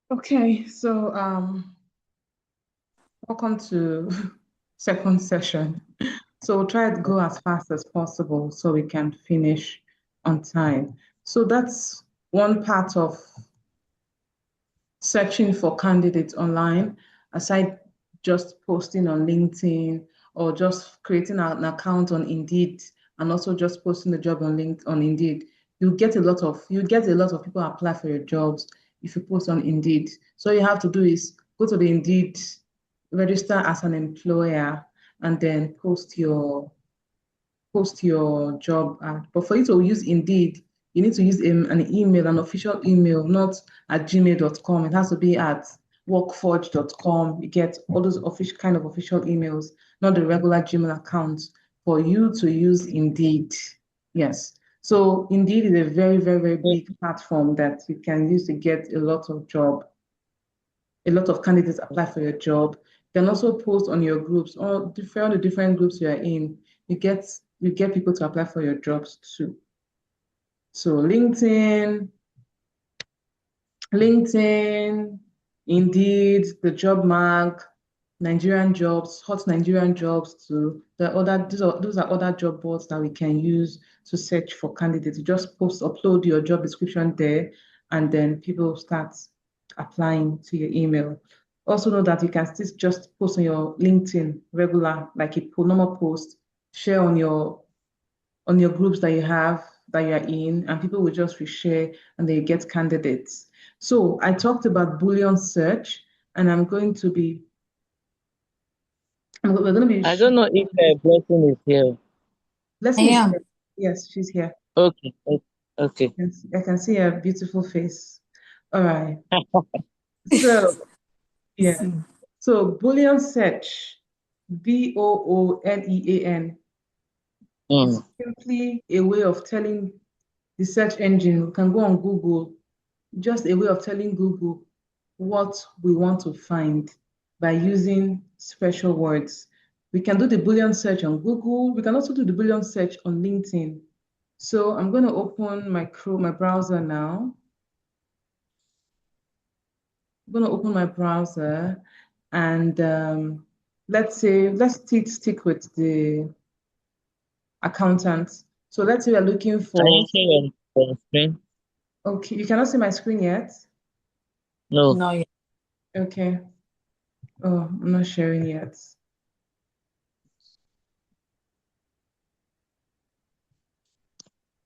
Okay, so welcome to second session. So we'll try to go as fast as possible so we can finish on time. So that's one part of searching for candidates online, aside just posting on LinkedIn or just creating an account on Indeed and also just posting the job on on Indeed. You get a lot of people apply for your jobs if you post on Indeed. So all you have to do is go to the Indeed, register as an employer, and then post your job ad. But for you to use Indeed, you need to use an email, an official email, not at gmail.com. It has to be at workforge.com. You get all those official kind of official emails, not the regular Gmail accounts for you to use Indeed. Yes. So Indeed is a very, very, very big platform that you can use to get a lot of candidates apply for your job. You can also post on your groups or the different groups you are in. You get you get people to apply for your jobs too. So LinkedIn, Indeed, the job mark, Nigerian jobs, hot Nigerian jobs too. Those are other job boards that we can use to search for candidates. You just upload your job description there, and then people start applying to your email. Also know that you can still just post on your LinkedIn regular, like a normal post, share on your groups that you have that you're in, and people will just reshare and they get candidates. So I talked about Boolean search, and we're going to be, I don't know if Blessing is here. I Blessing is am. here. Yes, she's here. Okay, okay. I can see her beautiful face. All right. So, yeah. See. So Boolean search, Boolean, is Mm. simply a way of telling the search engine, we can go on Google, just a way of telling Google what we want to find by using special words. We can do the Boolean search on Google. We can also do the Boolean search on LinkedIn. So I'm going to open my browser now. I'm going to open my browser and let's stick with the accountant. So let's say we're looking Can you for, share your screen? okay, you cannot see my screen yet. No. No, yeah. Okay. Oh, I'm not sharing yet.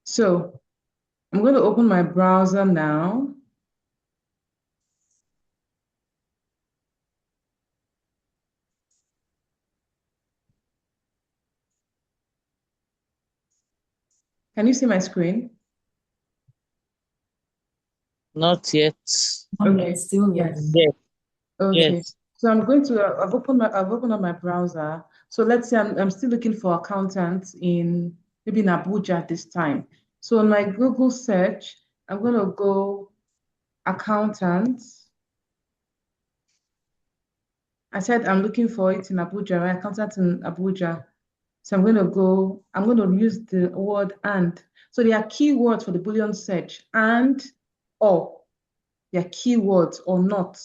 So I'm going to open my browser now. Can you see my screen? Not yet. No, yeah, Okay. it's still Yes. loading. Yes, Okay. yes. So I've opened up my browser. So let's say I'm still looking for accountants in maybe in Abuja this time. So on my Google search, I'm going to go accountants. I said I'm looking for it in Abuja, right? Accountant in Abuja. So I'm going to use the word and. So there are keywords for the Boolean search and or. They are keywords or not.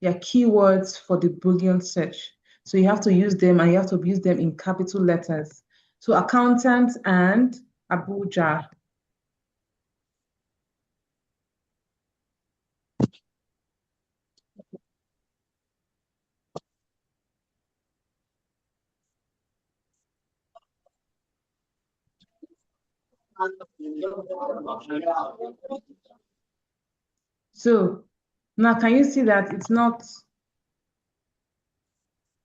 They are keywords for the Boolean search. So you have to use them and you have to use them in capital letters. So accountant and Abuja. So now can you see that it's not,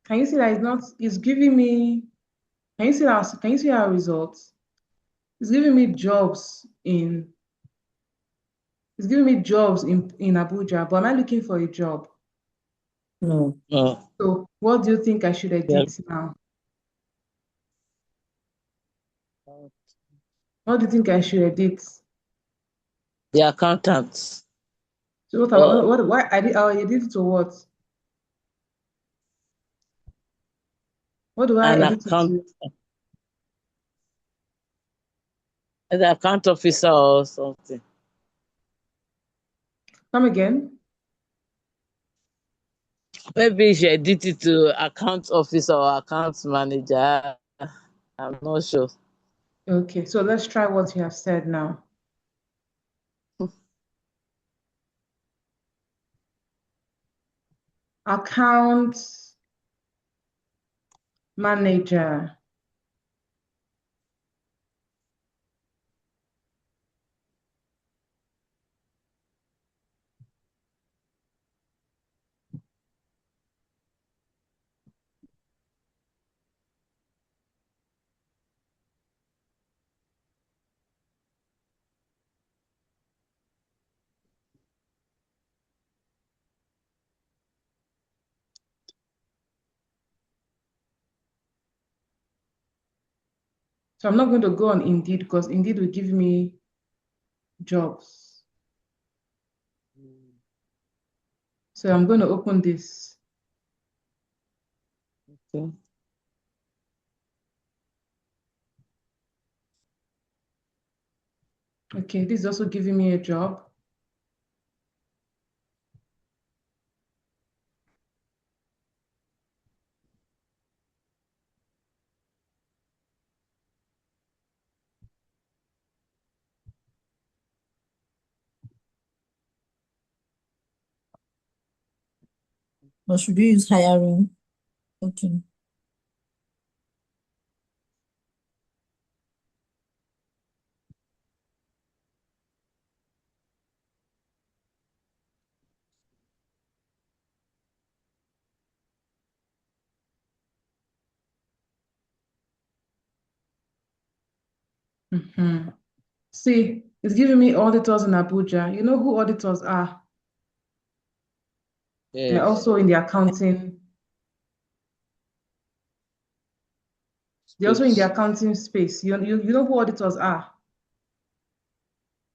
can you see that it's not, it's giving me, can you see our results? It's giving me jobs in Abuja, but am I looking for a job? No. No. So what do you think I should Yeah. edit now? What do you think I should edit? The accountants So or why I did it to what? What do I an edit it account, to? the account officer or something. Come again? Maybe you should edit it to account officer or account manager. I'm not sure. Okay, so let's try what you have said now. Account manager. So I'm not going to go on Indeed because Indeed will give me jobs. So I'm going to open this. Okay. Okay, this is also giving me a job. Or should you use hiring? Okay. See, it's giving me auditors in Abuja. You know who auditors are? They're Yes. also in the accounting. They're also in the Space. accounting space. You know who auditors are?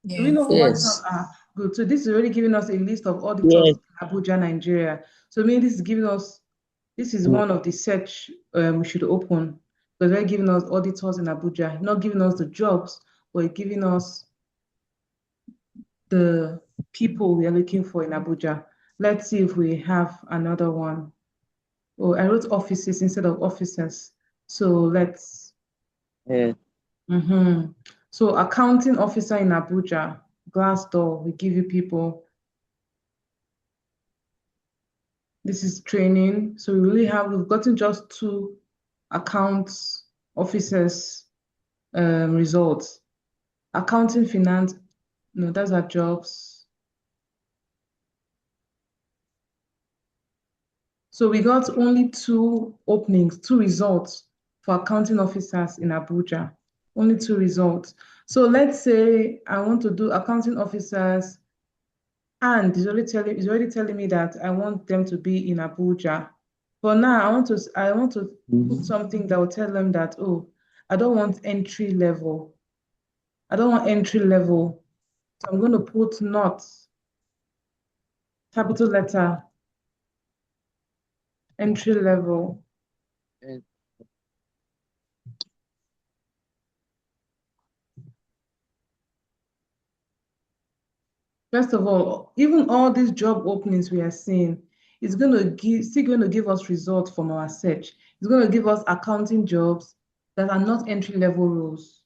Do we Yes. know who auditors Yes. are? Good. So this is already giving us a list of auditors Yes. in Abuja, Nigeria. So I mean, this is giving us, this is one of the search we should open. Because they're giving us auditors in Abuja, not giving us the jobs, but giving us the people we are looking for in Abuja. Let's see if we have another one. Oh, I wrote offices instead of officers. So let's, Yes. mhm. So accounting officer in Abuja, Glassdoor, we give you people. This is training. So we've gotten just two accounts officers results. Accounting, finance, no, that's our jobs. So we got only two openings, two results for accounting officers in Abuja. Only two results. So let's say I want to do accounting officers, and it's already telling me that I want them to be in Abuja. For now, I want to put Mhm. something that will tell them that, oh, I don't want entry level. I don't want entry level. So I'm going to put not capital letter entry level. Yes. First of all, even all these job openings we are seeing, it's going to still going to give us results from our search. It's going to give us accounting jobs that are not entry level roles.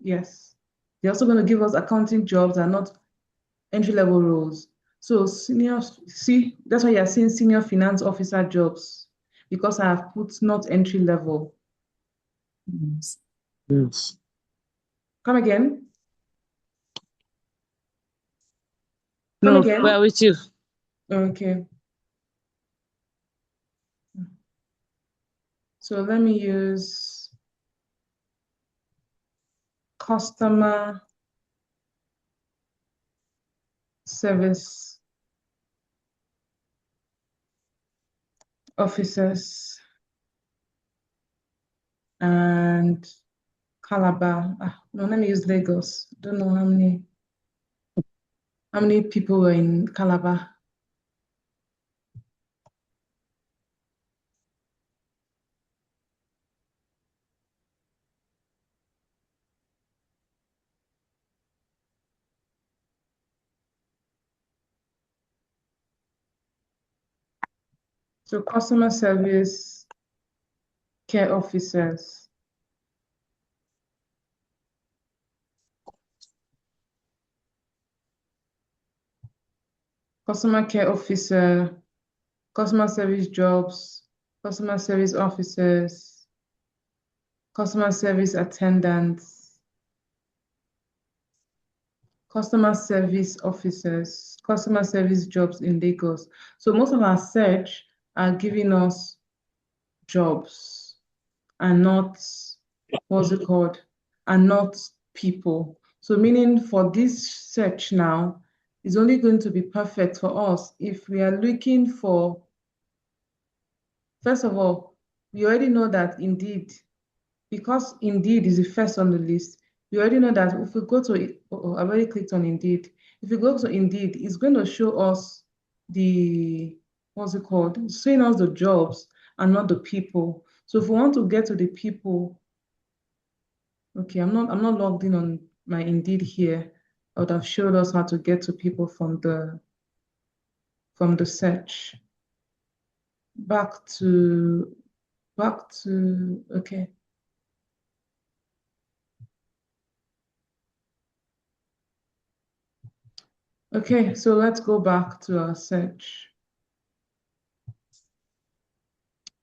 Yes. They're also going to give us accounting jobs that are not entry level roles. So senior, see, that's why you're seeing senior finance officer jobs because I have put not entry level. Yes. Yes. Come again. Come No, again. we're with you. Okay. So let me use customer service officers and Calabar. No, let me use Lagos. Don't know how many people were in Calabar. So customer service care officers, customer care officer, customer service jobs, customer service officers, customer service attendants, customer service officers, customer service jobs in Lagos. So most of our search are giving us jobs and not, what's it called, and not people. So meaning for this search now is only going to be perfect for us if we are looking for, first of all, we already know that Indeed, because Indeed is the first on the list, we already know that if we go to, I've already clicked on Indeed. If we go to Indeed, it's going to show us the, what's it called? It's showing us the jobs and not the people. So if we want to get to the people, okay, I'm not logged in on my Indeed here. I would have showed us how to get to people from the search. Back to okay. Okay, so let's go back to our search.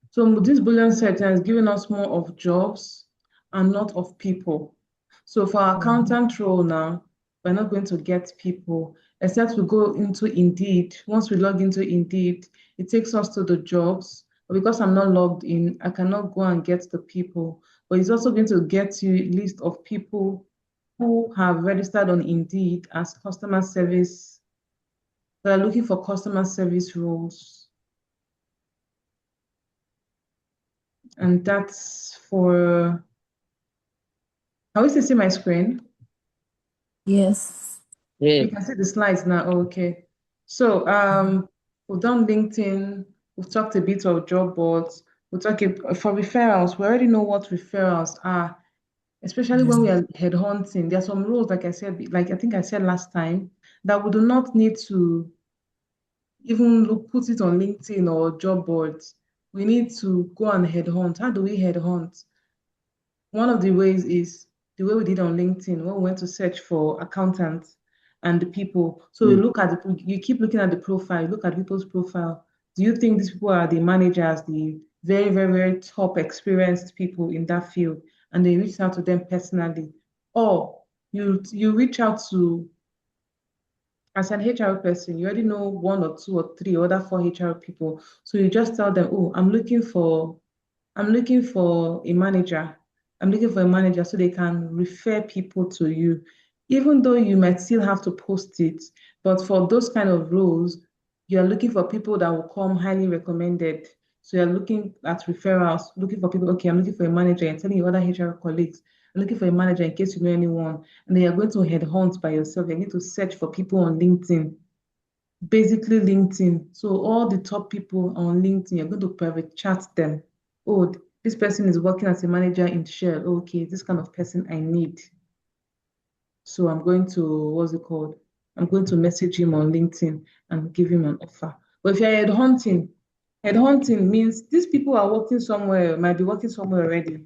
So this Boolean search has given us more of jobs and not of people. So for our accountant role now, we're not going to get people, except we go into Indeed. Once we log into Indeed, it takes us to the jobs. But because I'm not logged in, I cannot go and get the people. But it's also going to get you a list of people who have registered on Indeed as customer service. They're looking for customer service roles. And that's for, can we still see my screen? Yes. Yeah. You can see the slides now. Oh, okay. So we've done LinkedIn, we've talked a bit of job boards, we're talking for referrals, we already know what referrals are, especially when we are headhunting. There are some rules, like I said, like I think I said last time, that we do not need to even put it on LinkedIn or job boards. We need to go and headhunt. How do we headhunt? One of the ways is the way we did on LinkedIn when we went to search for accountants and the people. So we Mm. look at you keep looking at the profile, look at people's profile. Do you think these people are the managers, the very, very, very top experienced people in that field? And they reach out to them personally. Or you reach out to, as an HR person, you already know one or two or three other four HR people. So you just tell them, oh, I'm looking for a manager. I'm looking for a manager so they can refer people to you. Even though you might still have to post it, but for those kind of roles, you're looking for people that will come highly recommended. So you're looking at referrals, looking for people, okay, I'm looking for a manager, and telling your other HR colleagues, I'm looking for a manager in case you know anyone. And then you're going to headhunt by yourself. You're going to search for people on LinkedIn, basically LinkedIn. So all the top people on LinkedIn, you're going to private chat them. Oh, this person is working as a manager in Shell. Okay, this kind of person I need. So I'm going to, what's it called? I'm going to message him on LinkedIn and give him an offer. But if you're headhunting means these people are working somewhere, might be working somewhere already,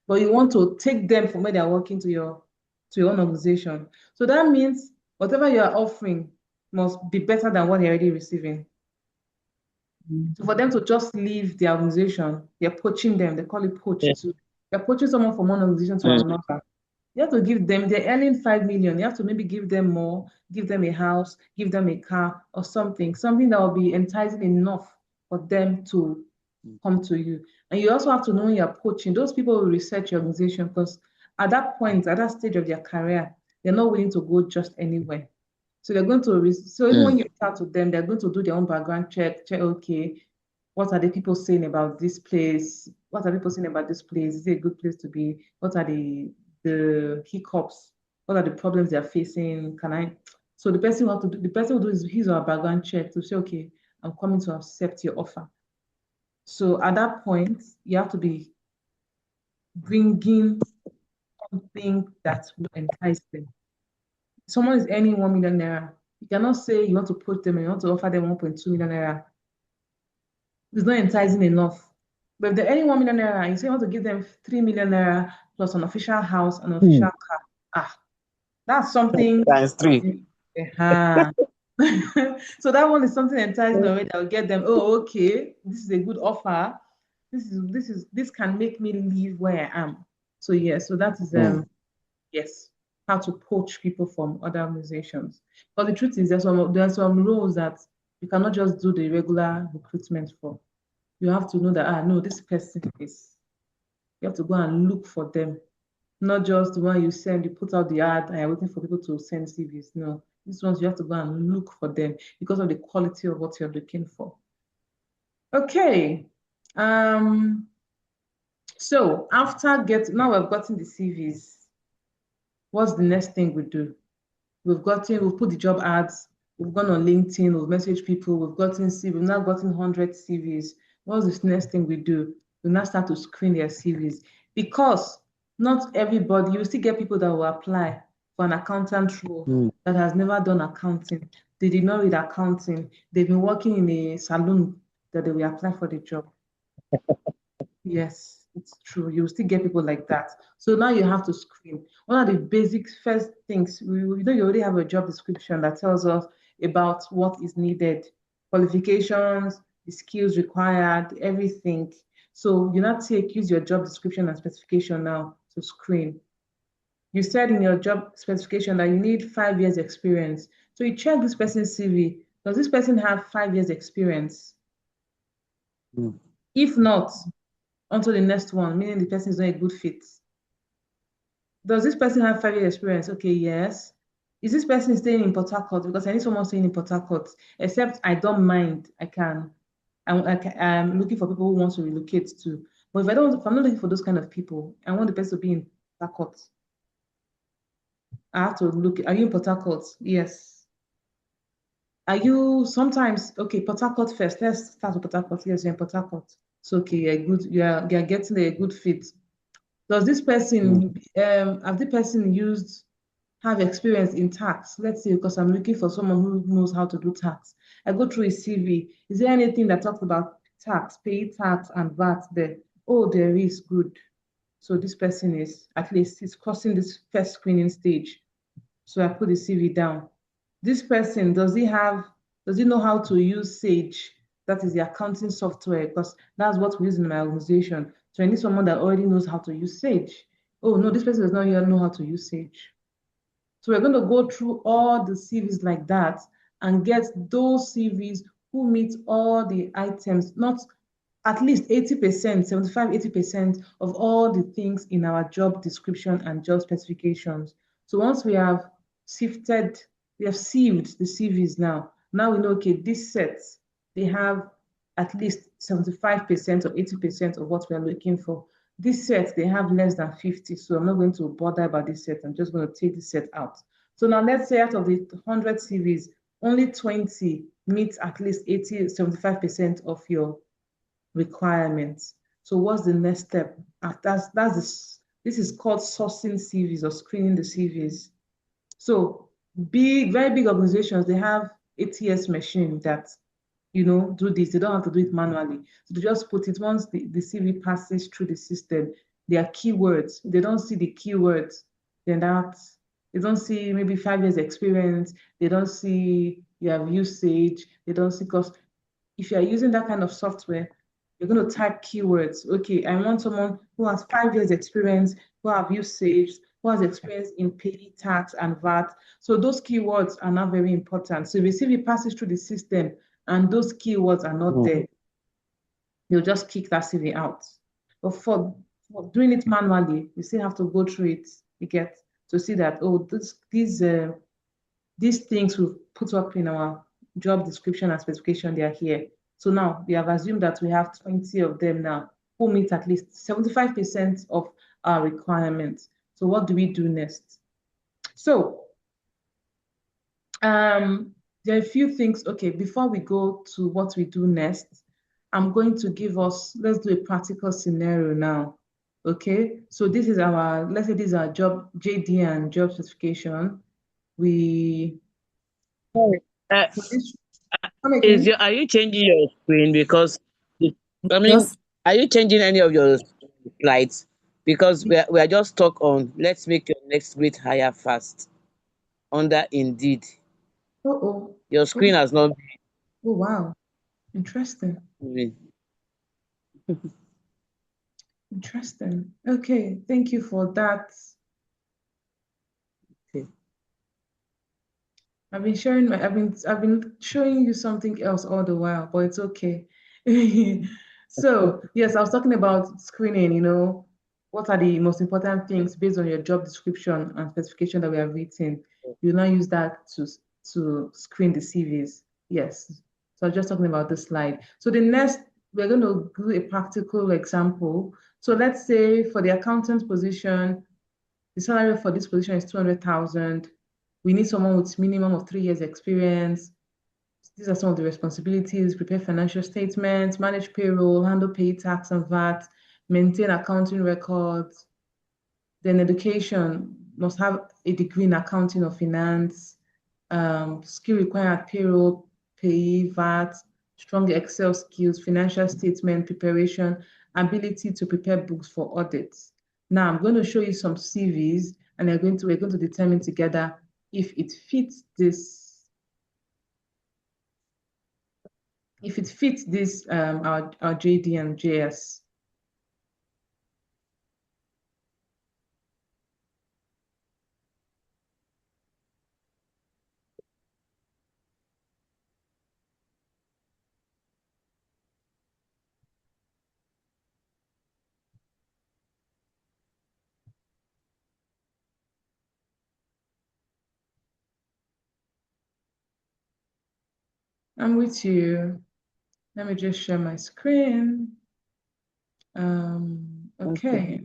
but you want to take them from where they're working to your own organization. So that means whatever you are offering must be better than what they're already receiving. So for them to just leave the organization, they're poaching them. They call it Yeah. poach too. They're poaching someone from one organization to Mm. another. You have to give them, they're earning 5 million. You have to maybe give them more, give them a house, give them a car or something that will be enticing enough for them to come to you. And you also have to know when you're poaching, those people will research your organization because at that point, at that stage of their career, they're not willing to go just anywhere. So they're going to, so even when Mm. you reach out to them, they're going to do their own background check, okay, what are the people saying about this place? What are people saying about this place? Is it a good place to be? What are the hiccups? What are the problems they're facing? Can I? So the person will do his or her background check to say, okay, I'm coming to accept your offer. So at that point, you have to be bringing something that will entice them. Someone is earning 1 million naira. You cannot say you want to put them and you want to offer them 1.2 million naira. It's not enticing enough. But if they're earning 1 million naira, you say you want to give them 3 million naira plus an official house, an official car. Ah, that's something. Times three. Uh-huh. So that one is something enticing already. I'll get them. Oh, okay, this is a good offer. This can make me leave where I am. So yeah, so that is yes, how to poach people from other organizations. But the truth is there's some roles that you cannot just do the regular recruitment for. You have to know that no, this person is, you have to go and look for them. Not just the one you send, you put out the ad and you're waiting for people to send CVs. No, these ones you have to go and look for them because of the quality of what you're looking for. Okay. So now we've gotten the CVs, what's the next thing we do? We've put the job ads, we've gone on LinkedIn, we've messaged people, we've now gotten 100 CVs. What's the next thing we do? We now start to screen their CVs because not everybody, you still get people that will apply for an accountant role that has never done accounting. They did not read accounting. They've been working in a salon that they will apply for the job. Yes, it's true. You still get people like that. So now you have to screen. One of the basic first things, you already have a job description that tells us about what is needed, qualifications, the skills required, everything. So you now use your job description and specification now to screen. You said in your job specification that you need 5 years experience. So you check this person's CV. Does this person have 5 years experience? If not, onto the next one, meaning the person is not a good fit. Does this person have 5 years experience? Okay, yes. Is this person staying in Port Harcourt? Because I need someone staying in Port Harcourt. Except I don't mind. I'm looking for people who want to relocate to. But if I'm not looking for those kind of people, I want the person to be in Port Harcourt. I have to look. Are you in Port Harcourt? Yes. Are you sometimes okay? Port Harcourt first. Let's start with Port Harcourt. Yes, you're in Port Harcourt. So okay, you're good. You're getting a good fit. Does this person have the person have experience in tax? Let's say because I'm looking for someone who knows how to do tax. I go through his CV. Is there anything that talks about tax, pay tax and VAT there? Oh, there is. Good. So this person is at least he's crossing this first screening stage. So I put the CV down. This person, does he know how to use Sage? That is the accounting software, because that's what we use in my organization. So I need someone that already knows how to use Sage. Oh no, this person does not even know how to use Sage. So we're going to go through all the CVs like that and get those CVs who meet all the items, not at least 80%, 75, 80% of all the things in our job description and job specifications. So once we have sieved the CVs now. Now we know, okay, this set, they have at least 75% or 80% of what we're looking for. This set, they have less than 50, so I'm not going to bother about this set. I'm just going to take this set out. So now let's say out of the 100 CVs, only 20 meet at least 80, 75% of your requirements. So what's the next step? This is called sourcing CVs or screening the CVs. So very big organizations, they have ATS machine that do this. They don't have to do it manually. So they just put it once the CV passes through the system. There are keywords. They don't see the keywords, then they don't see maybe 5 years experience. They don't see you have usage. They don't see, because if you are using that kind of software, you're going to type keywords. Okay, I want someone who has 5 years experience, who have usage, who has experience in pay tax and VAT. So those keywords are not very important. So if the CV passes through the system and those keywords are not there, they'll just kick that CV out. But for doing it manually, you still have to go through it. You get to see that, oh, these things we've put up in our job description and specification, they are here. So now we have assumed that we have 20 of them now who meet at least 75% of our requirements. So what do we do next? So there are a few things. Okay, before we go to what we do next, I'm going to let's do a practical scenario now. Okay, so let's say this is our job JD and job specification. Sorry. Are Are you changing your screen? Because the I mean, Just are you changing any of your slides? Because we are just stuck on let's make your next great hire fast under Indeed. Oh, Your oh, screen has not oh, wow. Interesting. been. Interesting. Okay, thank you for that. Okay. I've been showing you something else all the while, but it's okay. So, yes, I was talking about screening, what are the most important things based on your job description and specification that we have written. You now use that to screen the CVs. Yes. So I was just talking about this slide. So the next, we're going to do a practical example. So let's say for the accountant position, the salary for this position is 200,000. We need someone with minimum of 3 years experience. These are some of the responsibilities: prepare financial statements, manage payroll, handle pay tax and VAT, maintain accounting records. Then education must have a degree in accounting or finance. Skill required: payroll, pay, VAT, strong Excel skills, financial statement preparation, ability to prepare books for audits. Now I'm going to show you some CVs, and we're going to determine together if it fits this our JD and JS. I'm with you. Let me just share my screen. Okay. Okay.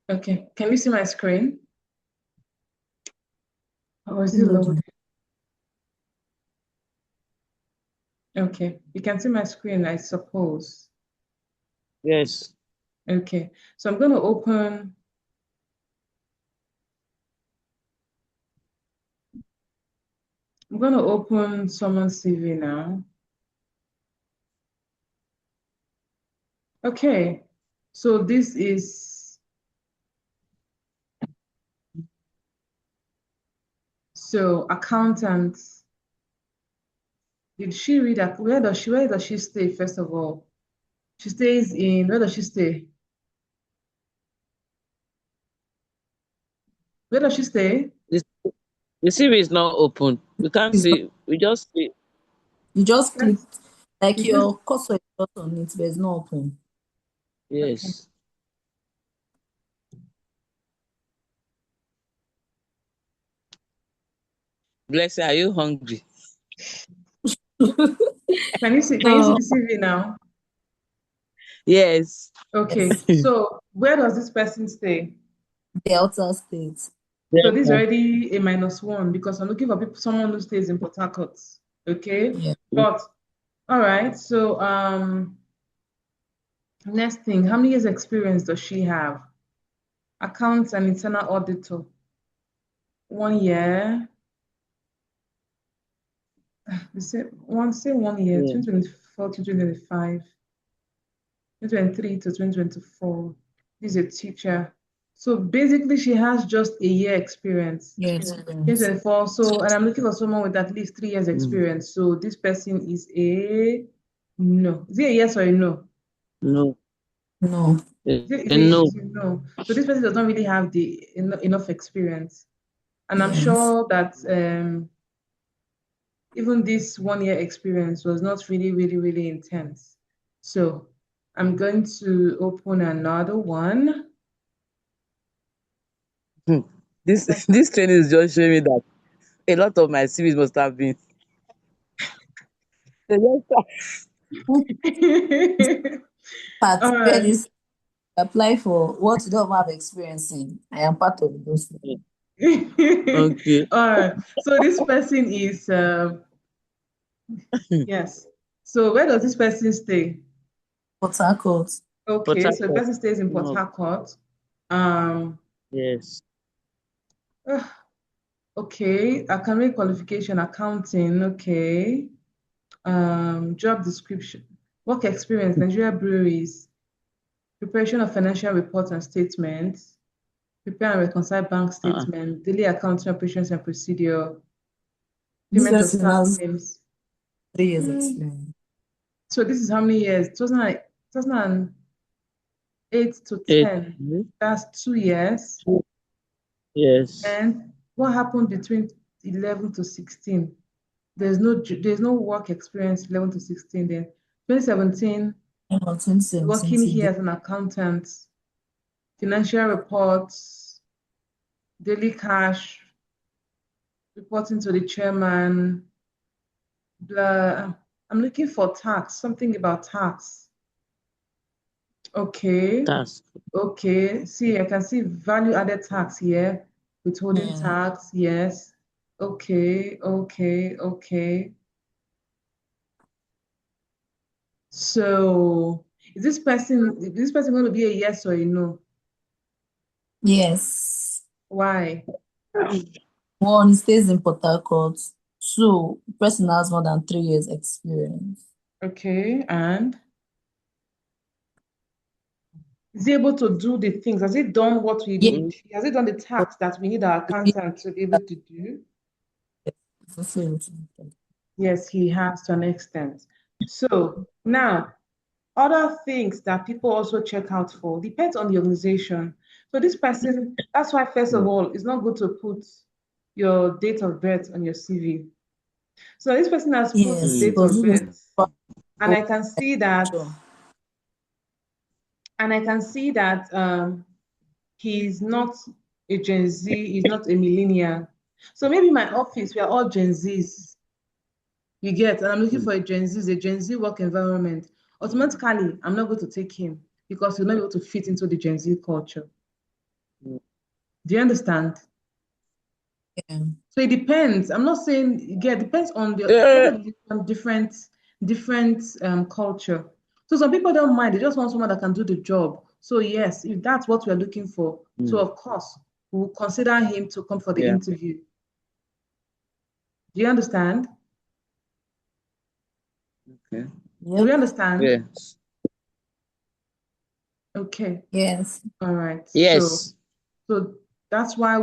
Okay. Can you see my screen? Or is it loading? loading. Okay. You can see my screen, I suppose. Yes. Okay. So I'm going to open someone's CV now. Okay. So this is accountant. Did she read that? Where does she stay, first of all? She stays in, where does she stay? Where does she stay? This the CV is not open. We can't It's not- see. We just see. You just click, Yes. like Is this your cursor is just on it, but it's not open. okay? Yes. Bless you. Are you hungry? Can you see No, the CV now? Yes. Okay. yes. So where does this person stay? Delta State. So this is Therefore, already a -1 because I'm looking for someone who stays in Port Harcourt. Okay. Yeah. But all right. So next thing, how many years experience does she have? Accounts and internal auditor. 1 year. Say 1 year, yeah. 2024 to 2025, 2023 to 2024. This is a teacher. So basically she has just a year experience. Yes. 2024. So, and I'm looking for someone with at least 3 years Mm. experience. So this person is a no. Is it a yes or a no? No. No. Is it, is it, No. is it no? So this person does not really have the enough experience. And I'm Yes. sure that even this 1 year experience was not really, really, really intense. So I'm going to open another one. This this training is just showing me that a lot of my CVs must have been. They just Part All where right. this apply for what you don't have experience in. I am part of those. okay. All right. So this person is yes. So where does this person stay? Port Harcourt. Port Okay, so the Harcourt. person stays in Port No. Harcourt. Um, Yes. okay, academic qualification, accounting, okay. Job description, work experience, Nigeria breweries, preparation of financial reports and statements, prepare and reconcile bank Uh-uh. statement, daily accounting operations and procedure, This payment of person staff has claims. 3 years Hmm. experience. So this is how many years? 2008 to Eight. 10. That's 2 years. Yes. And what happened between 11 to 16? There's no work experience 11 to 16 then. 2017, About 2017 working till here date. as an accountant, financial reports, daily cash, reporting to the chairman, blah. I'm looking for tax, something about tax. Okay, Task. okay. See, I can see value added tax here, withholding Yeah. tax, yes. Okay, okay, okay. So is this person going to be a yes or a no? Yes. Why? One, he stays in Port Harcourt. Two, the person has more than 3 years experience. Okay, and is he able to do the things? Has he done what we Yeah. need? Has he done the tasks that we need our accountant to be able to do? Fulfilled. Yes, he has to an extent. So now, other things that people also check out for depends on the organization. So this person, that's why first of all, it's not good to put your date of birth on your CV. So this person has put his Yes, date because of this birth, was and I can see that, sure. he's not a Gen Z, he's not a millennial. So maybe my office, we are all Gen Zs. You get, and I'm looking for a Gen Z work environment. Automatically, I'm not going to take him because he'll not be able to fit into the Gen Z culture. Do you understand? Yeah. So it depends. I'm not saying, yeah, it depends on the Uh, on different culture. So some people don't mind, they just want someone that can do the job. So yes, if that's what we're looking for, so of course we'll consider him to come for the yeah. interview. Do you understand? Okay. Do we Yep. understand? Yes. Okay. Yes. All right. So Yes. so that's why our,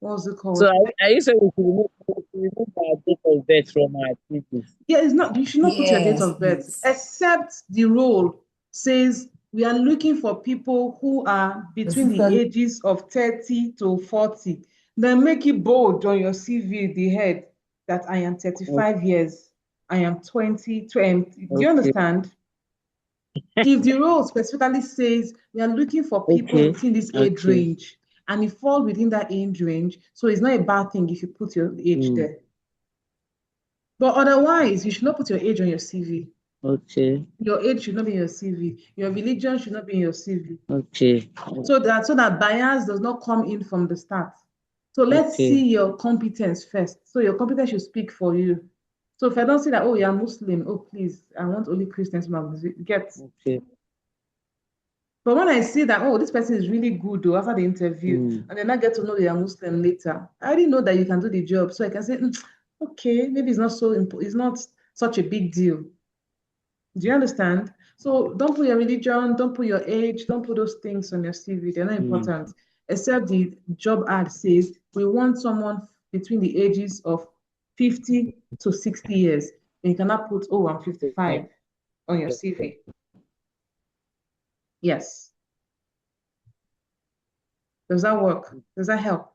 what was it So called? are you saying we should remove our date of birth from our activities? Yeah, it's not, you should not put your date Yes, of birth, please. except the role says we are looking for people who are between the Specifically, ages of 30 to 40. Then make it bold on your CV, the head, that I am 35 years, I am 20. Do you Okay. understand? If the role specifically says we are looking for people Okay. within this age Okay. range, and you fall within that age range, so it's not a bad thing if you put your age Mm. there. But otherwise, you should not put your age on your CV. Okay. Your age should not be in your CV. Your religion should not be in your CV. Okay. So that bias does not come in from the start. So let's Okay. see your competence first. So your competence should speak for you. So if I don't see that, oh, you're Muslim, oh please, I want only Christians to get. Okay. But when I see that, oh, this person is really good though after the interview, Mm. and then I get to know they are Muslim later, I already know that you can do the job. So I can say, okay, maybe it's not such a big deal. Do you understand? So don't put your religion, don't put your age, don't put those things on your CV. They're not Mm. important. Except the job ad says we want someone between the ages of 50 to 60 years. And you cannot put, oh, I'm 55 on your CV. Yes. Does that work? Does that help?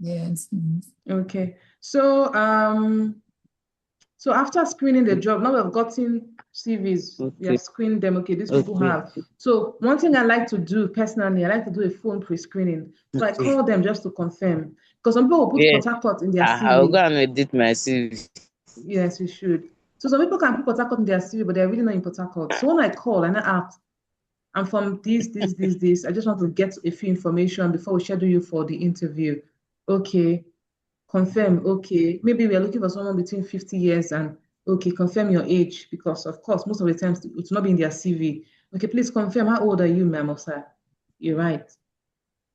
Yes. Okay. So after screening the job, now we've gotten CVs, we Okay. have screened them. Okay, these people Okay. have. So one thing I like to do personally, I like to do a phone pre-screening. So I Okay. call them just to confirm. Because some people will put Yes. Port Harcourt in their I'll go CV. and edit my CV. Yes, you should. So some people can put Port Harcourt in their CV, but they're really not in Port Harcourt. So when I call and I ask, I'm from this. I just want to get a few information before we schedule you for the interview. Okay, confirm. Okay, maybe we are looking for someone between 50 years and okay, confirm your age because of course most of the times it will not be in their CV. Okay, please confirm how old are you, ma'am or sir? You're right.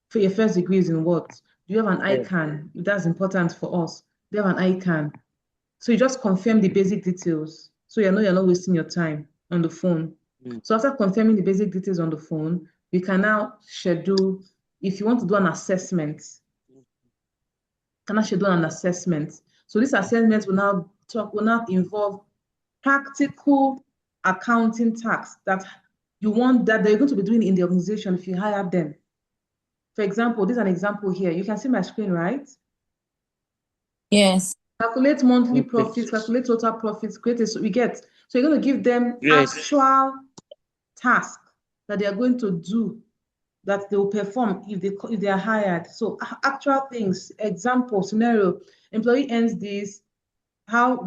For your first degree is in what? Do you have an Yes. ICANN? That's important for us. Do you have an ICANN? So you just confirm the basic details. So you know you're not wasting your time on the phone. Mm. So after confirming the basic details on the phone, we can now schedule, if you want to do an assessment, can I schedule an assessment? So this assessment will now involve practical accounting tasks that you want that they're going to be doing in the organization if you hire them. For example, this is an example here. You can see my screen, right? Yes. Calculate monthly Okay. profits, calculate total profits, create a, so we get. So you're going to give them Yes. actual task that they are going to do, that they will perform if they are hired. So actual things, example, scenario, employee earns this, how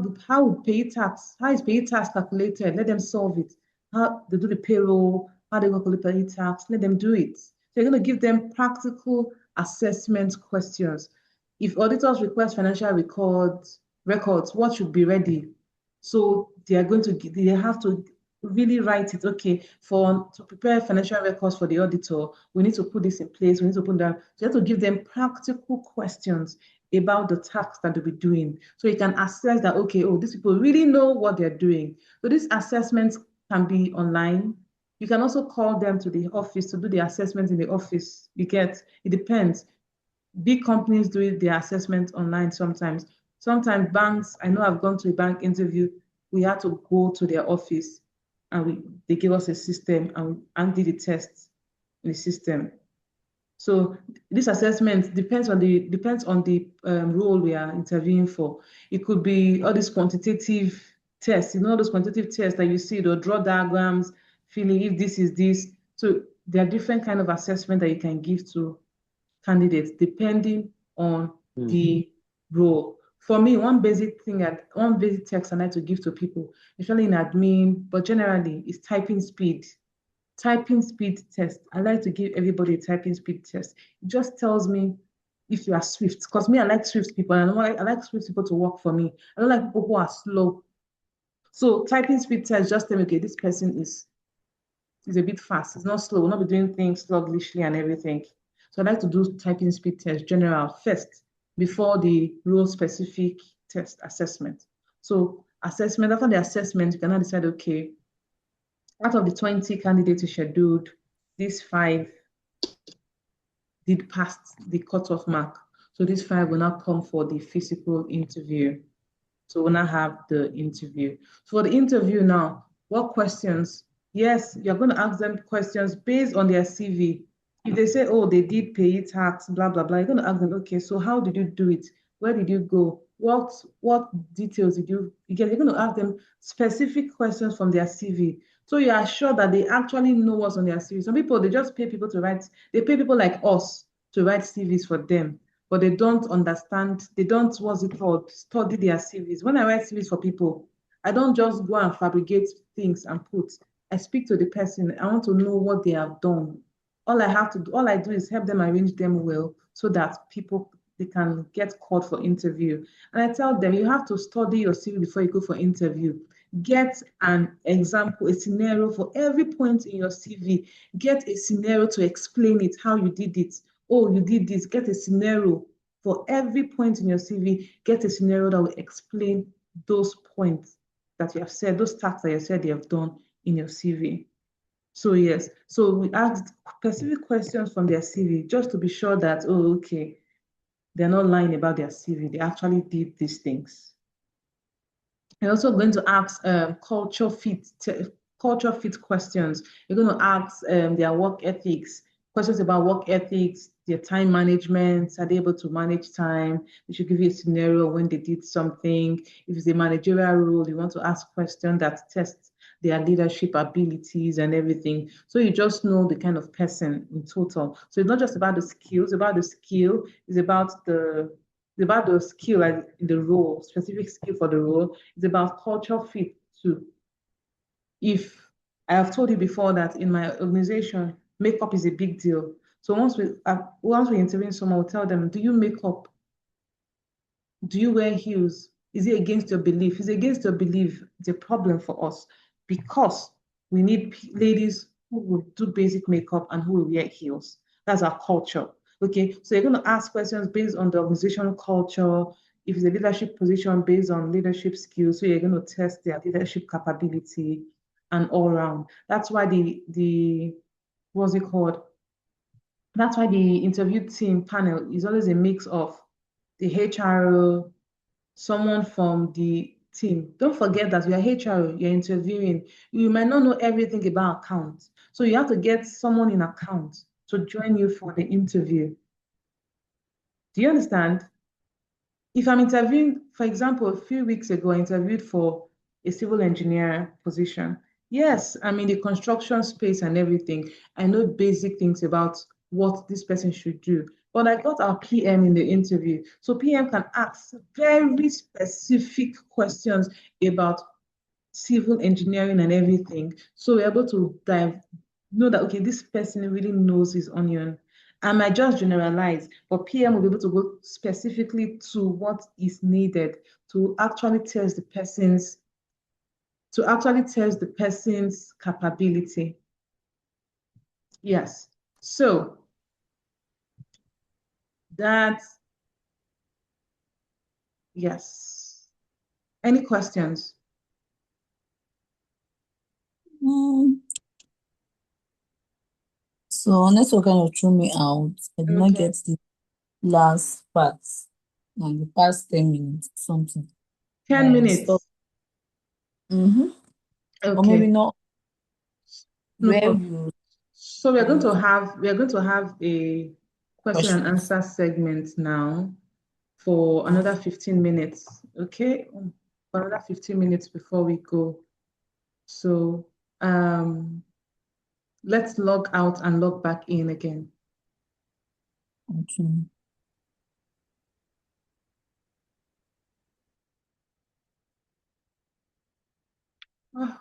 pay tax, how is pay tax calculated? Let them solve it. How they do the payroll, how they calculate pay tax, let them do it. So you're going to give them practical assessment questions. If auditors request financial records, what should be ready? So they have to really write it. Okay, to prepare financial records for the auditor, we need to put this in place. We need to put that. So you have to give them practical questions about the tasks that they'll be doing. So you can assess that, okay, oh, these people really know what they're doing. So these assessments can be online. You can also call them to the office to do the assessment in the office. It depends. Big companies do their assessment online sometimes. Sometimes banks, I know I've gone to a bank interview, we had to go to their office and they gave us a system and did the tests in the system. So this assessment depends on the role we are interviewing for. It could be all these quantitative tests, all those quantitative tests that you see, the draw diagrams, feeling if this is this. So there are different kind of assessment that you can give to candidates depending on Mm. the role. For me, one basic text I like to give to people, especially in admin, but generally, is typing speed. Typing speed test. I like to give everybody a typing speed test. It just tells me if you are swift. Because me, I like swift people, and I like swift people to work for me. I don't like people who are slow. So typing speed test just tell me, okay, this person is a bit fast. It's not slow. We'll not be doing things sluggishly and everything. So I like to do typing speed test general first before the role specific test assessment. So assessment, after the assessment, you can now decide, okay, out of the 20 candidates you scheduled, these 5 did pass the cutoff mark. So these 5 will now come for the physical interview. So we'll now have the interview. For the interview now, what questions? Yes, you're going to ask them questions based on their CV. If they say, oh, they did pay tax, blah, blah, blah, you're going to ask them, okay, so how did you do it? Where did you go? What details did you get? You're going to ask them specific questions from their CV. So you are sure that they actually know what's on their CV. Some people, they just pay people to write, they pay people like us to write CVs for them, but they don't understand, they don't, what's it called, study their CVs. When I write CVs for people, I don't just go and fabricate things and put. I speak to the person. I want to know what they have done. All I do is help them arrange them well so that people, they can get called for interview. And I tell them, you have to study your CV before you go for interview. Get an example, a scenario for every point in your CV. Get a scenario to explain it, how you did it. Oh, you did this. Get a scenario for every point in your CV. Get a scenario that will explain those points that you have said, those tasks that you said you have done in your CV. So yes, so we asked specific questions from their CV just to be sure that, oh, okay, they're not lying about their CV. They actually did these things. You're also going to ask culture fit questions. You're going to ask their work ethics, questions about work ethics, their time management. Are they able to manage time? They should give you a scenario when they did something. If it's a managerial role, you want to ask questions that test their leadership abilities and everything. So you just know the kind of person in total. So it's not just about the skills, about the skill, it's about the skill and the role, specific skill for the role. It's about culture fit too. If I have told you before that in my organization, makeup is a big deal. So once we interview someone, we'll tell them, do you make up? Do you wear heels? Is it against your belief? If it's against your belief, it's a problem for us because we need ladies who will do basic makeup and who will wear heels. That's our culture. Okay, so you're going to ask questions based on the organizational culture. If it's a leadership position, based on leadership skills, so you're going to test their leadership capability and all around. That's why the what's it called? That's why the interview team panel is always a mix of the HR, someone from the team. Don't forget that you're HR, you're interviewing. You might not know everything about accounts. So you have to get someone in account to join you for the interview. Do you understand? If I'm interviewing, for example, a few weeks ago, I interviewed for a civil engineer position. Yes, I'm in the construction space and everything. I know basic things about what this person should do. But I got our PM in the interview. So PM can ask very specific questions about civil engineering and everything. So we're able to know that, okay, this person really knows his onion. I might just generalize, but PM will be able to go specifically to what is needed to actually test the person's capability. Yes. So that, yes. Any questions? So network kind of threw me out. I did not Okay. get the last part, like the past 10 minutes, something. 10 minutes. Stop. Or maybe Okay. not No where problem. you So we are going to have a question and questions. answer segment now for another 15 minutes. Okay? For another 15 minutes before we go. So let's log out and log back in again. Okay. Ah.